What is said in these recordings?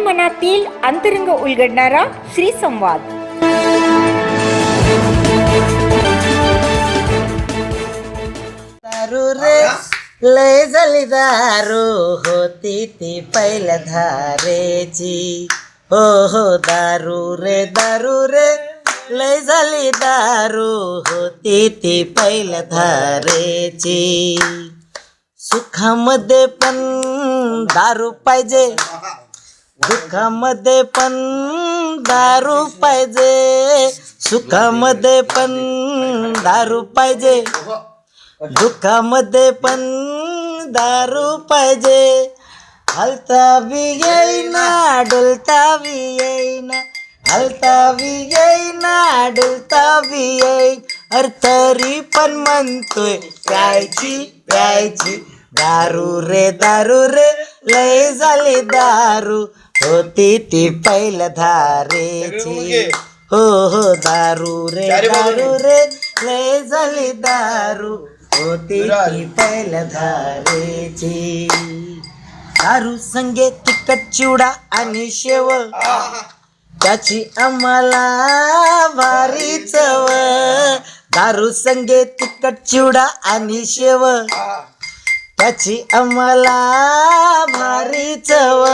मनातील अंतरंग उलगडणारा श्री संवाद. दारू रे लय झाली दारू होती ती पहिल्या धारेची. हो हो दारू रे लय झाली दारू होती ती पहिल्या धारेची. सुखामध्ये पण दारू पाहिजे, दुःखामध्ये पण दारू पाहिजे. सुखामध्ये पण दारू पाहिजे, दुःखामध्ये पण दारू पाहिजे. हलता बी येईना डुलता बी येईना, हलता बी येईना डुलता बी येईन. अरे तरी पण म्हणतोय प्यायची प्यायची. दारू रे लय झाली दारू होती ती पहिल्या धारेची. हो हो दारू रे लय झाली दारू होती ती पहिल्या धारेची. दारू संगे तिखट चिवडा आणि शेव, त्याची आम्हाला भारी चव. दारू संगे तिखट चिवडा आणि शेव, त्याची आम्हाला भारी चव.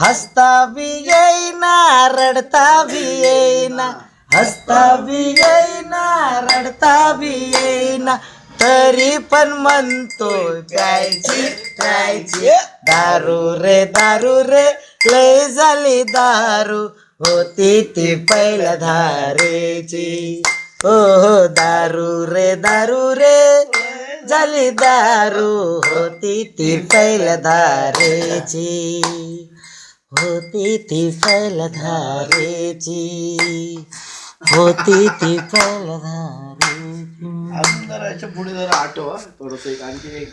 हसता बी येईना रडता बी येईना, हसता बी येईना रडता बी येईना. तरी पण म्हणतोय प्यायची प्यायची. दारू रे लय झाली दारू होती ती पहिल्या धारेची. हो हो दारू रे झाली दारू होती ती पहिल्या धारेची. होती ती पहिल्या धारेची, होती ती पहिल्या धारेची. अजून जरा याच्या पुढे जरा आठवा थोडस, एक आणखी एक